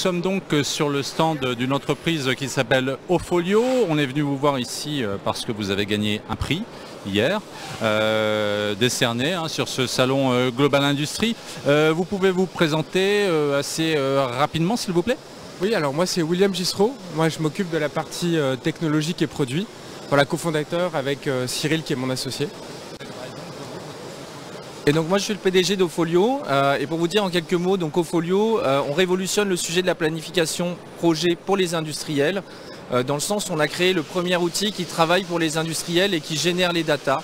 sommes donc sur le stand d'une entreprise qui s'appelle Ofolio. On est venu vous voir ici parce que vous avez gagné un prix hier, décerné sur ce salon Global Industrie. Vous pouvez vous présenter assez rapidement s'il vous plaît? Oui, alors moi c'est William Gissereau. Moi je m'occupe de la partie technologique et produits. Voilà, cofondateur avec Cyril qui est mon associé. Et donc moi je suis le PDG d'Ofolio et pour vous dire en quelques mots, donc Ofolio, on révolutionne le sujet de la planification projet pour les industriels, dans le sens où on a créé le premier outil qui travaille pour les industriels et qui génère les datas.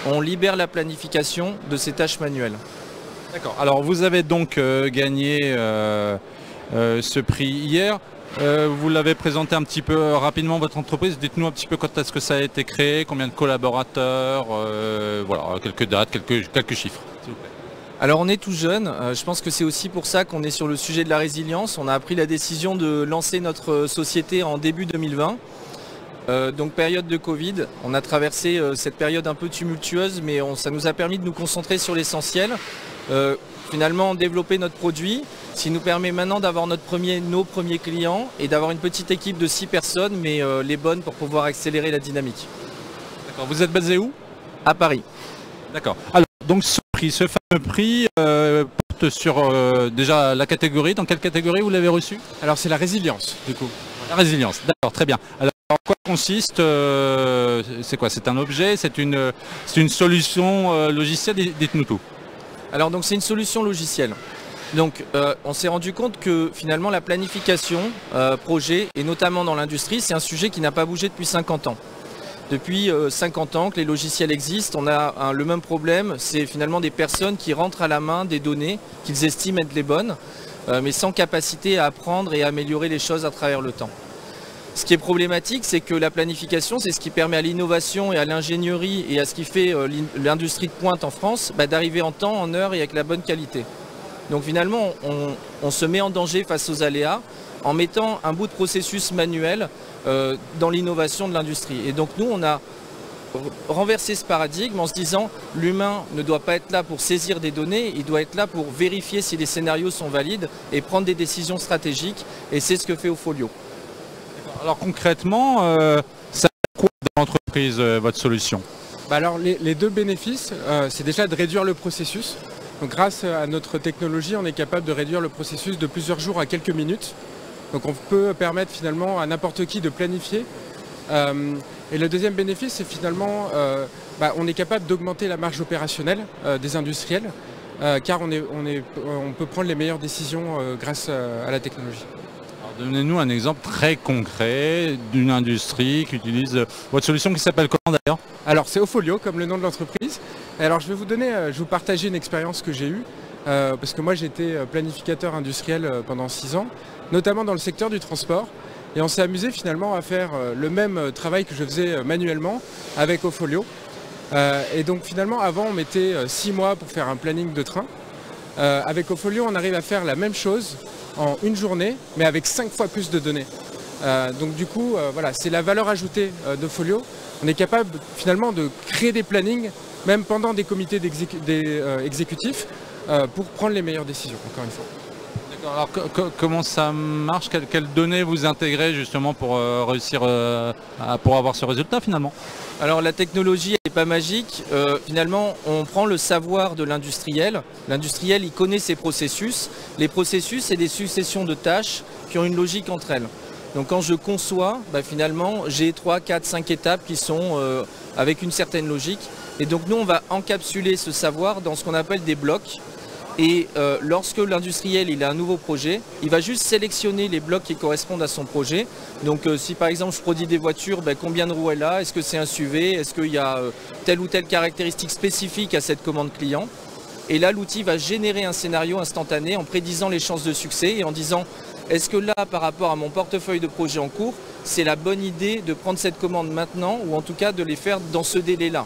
On libère la planification de ces tâches manuelles. D'accord, alors vous avez donc gagné ce prix hier. Vous l'avez présenté un petit peu rapidement votre entreprise. Dites-nous un petit peu quand est-ce que ça a été créé, combien de collaborateurs, voilà, quelques dates, quelques chiffres, s'il vous plaît. Alors on est tout jeune, je pense que c'est aussi pour ça qu'on est sur le sujet de la résilience. On a pris la décision de lancer notre société en début 2020. Donc période de Covid, on a traversé cette période un peu tumultueuse, mais ça nous a permis de nous concentrer sur l'essentiel. Finalement développer notre produit, ce qui nous permet maintenant d'avoir nos premiers clients et d'avoir une petite équipe de 6 personnes, mais les bonnes pour pouvoir accélérer la dynamique. D'accord, vous êtes basé où? À Paris. D'accord. Alors, donc ce fameux prix porte sur déjà la catégorie. Dans quelle catégorie vous l'avez reçu? Alors c'est la résilience du coup. La résilience, d'accord, très bien. Alors en quoi consiste, c'est quoi? C'est un objet, c'est une solution logicielle, dites-nous tout. Alors donc c'est une solution logicielle. Donc on s'est rendu compte que finalement la planification projet, et notamment dans l'industrie, c'est un sujet qui n'a pas bougé depuis 50 ans. Depuis 50 ans que les logiciels existent, on a le même problème, c'est finalement des personnes qui rentrent à la main des données qu'ils estiment être les bonnes, mais sans capacité à apprendre et à améliorer les choses à travers le temps. Ce qui est problématique, c'est que la planification, c'est ce qui permet à l'innovation et à l'ingénierie et à ce qui fait l'industrie de pointe en France, d'arriver en temps, en heure et avec la bonne qualité. Donc finalement, on se met en danger face aux aléas en mettant un bout de processus manuel dans l'innovation de l'industrie. Et donc nous, on a renversé ce paradigme en se disant l'humain ne doit pas être là pour saisir des données, il doit être là pour vérifier si les scénarios sont valides et prendre des décisions stratégiques. Et c'est ce que fait Ofolio. Alors concrètement, ça fait quoi dans l'entreprise, votre solution? Alors les deux bénéfices, c'est déjà de réduire le processus. Donc grâce à notre technologie, on est capable de réduire le processus de plusieurs jours à quelques minutes. Donc on peut permettre finalement à n'importe qui de planifier. Et le deuxième bénéfice, c'est finalement, on est capable d'augmenter la marge opérationnelle des industriels, car on peut prendre les meilleures décisions grâce à la technologie. Donnez-nous un exemple très concret d'une industrie qui utilise votre solution qui s'appelle comment d'ailleurs? Alors c'est Ofolio comme le nom de l'entreprise. Alors je vais vous partager une expérience que j'ai eue parce que moi j'étais planificateur industriel pendant 6 ans, notamment dans le secteur du transport. Et on s'est amusé finalement à faire le même travail que je faisais manuellement avec Ofolio. Et donc finalement avant on mettait 6 mois pour faire un planning de train. Avec Ofolio on arrive à faire la même chose en une journée, mais avec 5 fois plus de données. Donc du coup, voilà, c'est la valeur ajoutée d'Ofolio. On est capable finalement de créer des plannings, même pendant des comités exécutifs, pour prendre les meilleures décisions, encore une fois. Alors comment ça marche? Quelles données vous intégrez justement pour réussir pour avoir ce résultat finalement? Alors la technologie n'est pas magique. Finalement, on prend le savoir de l'industriel. L'industriel, il connaît ses processus. Les processus, c'est des successions de tâches qui ont une logique entre elles. Donc quand je conçois, finalement, j'ai 3, 4, 5 étapes qui sont avec une certaine logique. Et donc nous, on va encapsuler ce savoir dans ce qu'on appelle des blocs. Et lorsque l'industriel il a un nouveau projet, il va juste sélectionner les blocs qui correspondent à son projet. Donc si par exemple je produis des voitures, combien de roues elle a? Est-ce que c'est un SUV? Est-ce qu'il y a telle ou telle caractéristique spécifique à cette commande client? Et là l'outil va générer un scénario instantané en prédisant les chances de succès et en disant est-ce que là par rapport à mon portefeuille de projets en cours, c'est la bonne idée de prendre cette commande maintenant ou en tout cas de les faire dans ce délai-là?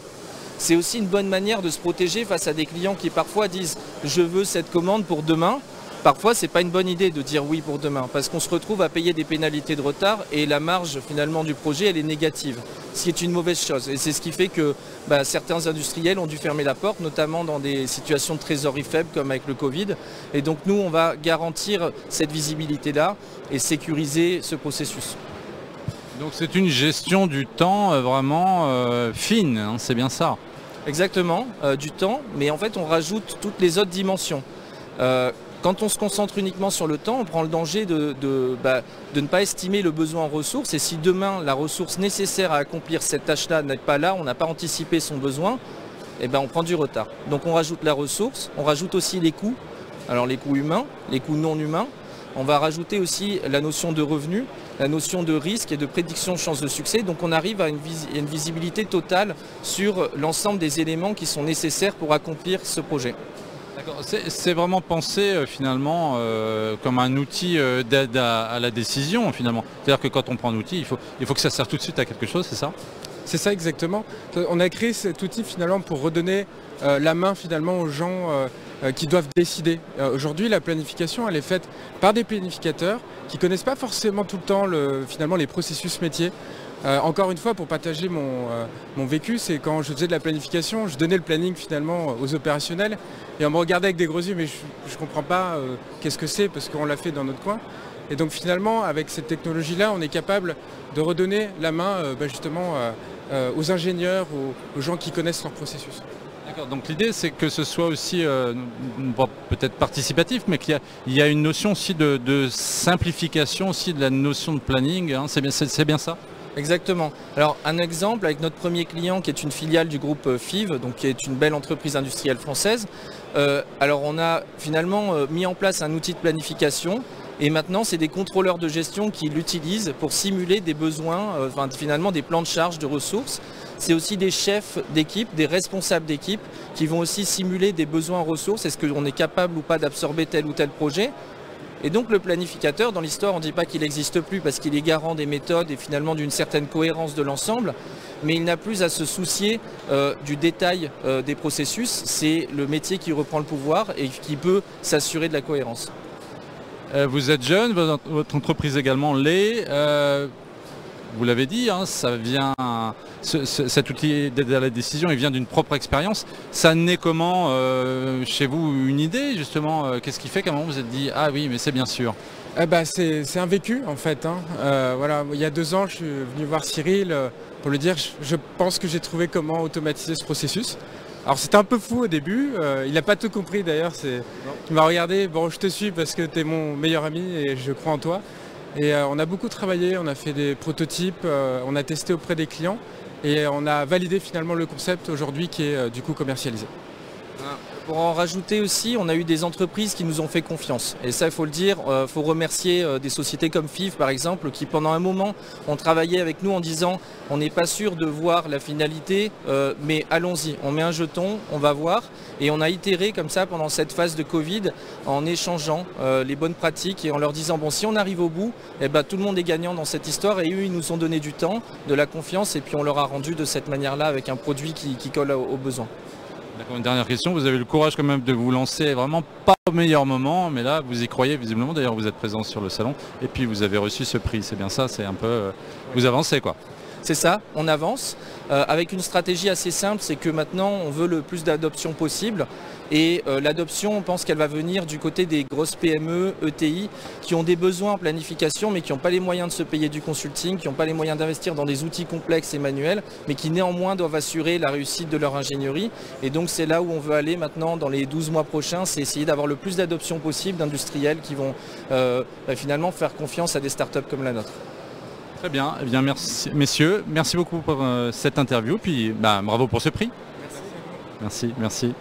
C'est aussi une bonne manière de se protéger face à des clients qui parfois disent « je veux cette commande pour demain ». parfois c'est pas une bonne idée de dire oui pour demain, parce qu'on se retrouve à payer des pénalités de retard et la marge finalement du projet elle est négative, ce qui est une mauvaise chose. Et c'est ce qui fait que certains industriels ont dû fermer la porte, notamment dans des situations de trésorerie faible comme avec le Covid. Et donc nous on va garantir cette visibilité-là et sécuriser ce processus. Donc c'est une gestion du temps vraiment fine, hein, c'est bien ça? Exactement, du temps, mais en fait on rajoute toutes les autres dimensions. Quand on se concentre uniquement sur le temps, on prend le danger de ne pas estimer le besoin en ressources. Et si demain la ressource nécessaire à accomplir cette tâche-là n'est pas là, on n'a pas anticipé son besoin, on prend du retard. Donc on rajoute la ressource, on rajoute aussi les coûts. Alors les coûts humains, les coûts non humains. On va rajouter aussi la notion de revenu, la notion de risque et de prédiction de chance de succès. Donc on arrive à une visibilité totale sur l'ensemble des éléments qui sont nécessaires pour accomplir ce projet. C'est vraiment pensé finalement comme un outil d'aide à la décision finalement. C'est-à-dire que quand on prend un outil, il faut que ça serve tout de suite à quelque chose, c'est ça? C'est ça exactement. On a créé cet outil finalement pour redonner la main finalement aux gens qui doivent décider. Aujourd'hui, la planification, elle est faite par des planificateurs qui ne connaissent pas forcément tout le temps finalement les processus métiers. Encore une fois, pour partager mon vécu, c'est quand je faisais de la planification, je donnais le planning finalement aux opérationnels et on me regardait avec des gros yeux, mais je ne comprends pas qu'est-ce que c'est parce qu'on l'a fait dans notre coin. Et donc finalement, avec cette technologie-là, on est capable de redonner la main justement aux ingénieurs, aux gens qui connaissent leur processus. D'accord, donc l'idée c'est que ce soit aussi, peut-être participatif, mais qu'il y a une notion aussi de simplification aussi de la notion de planning, hein, c'est bien ça? Exactement. Alors un exemple avec notre premier client qui est une filiale du groupe FIV, donc qui est une belle entreprise industrielle française. Alors on a finalement mis en place un outil de planification et maintenant c'est des contrôleurs de gestion qui l'utilisent pour simuler des besoins, finalement des plans de charge de ressources. C'est aussi des chefs d'équipe, des responsables d'équipe qui vont aussi simuler des besoins en ressources. Est-ce qu'on est capable ou pas d'absorber tel ou tel projet? Et donc le planificateur, dans l'histoire, on ne dit pas qu'il n'existe plus parce qu'il est garant des méthodes et finalement d'une certaine cohérence de l'ensemble, mais il n'a plus à se soucier du détail des processus. C'est le métier qui reprend le pouvoir et qui peut s'assurer de la cohérence. Vous êtes jeune, votre entreprise également l'est. Vous l'avez dit, hein, ça vient, cet outil d'aide à la décision, il vient d'une propre expérience. Ça naît comment chez vous, une idée justement? Qu'est-ce qui fait qu'à un moment vous vous êtes dit ah oui mais c'est bien sûr? C'est un vécu en fait. Hein. Voilà, il y a 2 ans je suis venu voir Cyril pour lui dire je pense que j'ai trouvé comment automatiser ce processus. Alors c'était un peu fou au début, il n'a pas tout compris d'ailleurs, il m'a regardé, bon je te suis parce que tu es mon meilleur ami et je crois en toi. Et on a beaucoup travaillé, on a fait des prototypes, on a testé auprès des clients et on a validé finalement le concept aujourd'hui qui est du coup commercialisé. Pour en rajouter aussi, on a eu des entreprises qui nous ont fait confiance. Et ça, il faut le dire, il faut remercier des sociétés comme FIV par exemple, qui pendant un moment ont travaillé avec nous en disant on n'est pas sûr de voir la finalité, mais allons-y, on met un jeton, on va voir. Et on a itéré comme ça pendant cette phase de Covid en échangeant les bonnes pratiques et en leur disant bon si on arrive au bout, tout le monde est gagnant dans cette histoire. Et eux, ils nous ont donné du temps, de la confiance et puis on leur a rendu de cette manière-là avec un produit qui colle aux besoins. D'accord, une dernière question, vous avez le courage quand même de vous lancer vraiment pas au meilleur moment, mais là vous y croyez visiblement, d'ailleurs vous êtes présent sur le salon et puis vous avez reçu ce prix, c'est bien ça, c'est un peu, vous avancez quoi. C'est ça, on avance avec une stratégie assez simple, c'est que maintenant on veut le plus d'adoption possible et l'adoption on pense qu'elle va venir du côté des grosses PME, ETI qui ont des besoins en planification mais qui n'ont pas les moyens de se payer du consulting, qui n'ont pas les moyens d'investir dans des outils complexes et manuels mais qui néanmoins doivent assurer la réussite de leur ingénierie et donc c'est là où on veut aller maintenant dans les 12 mois prochains, c'est essayer d'avoir le plus d'adoption possible d'industriels qui vont finalement faire confiance à des startups comme la nôtre. Très bien, eh bien merci messieurs, merci beaucoup pour cette interview, puis bravo pour ce prix. Merci. Merci.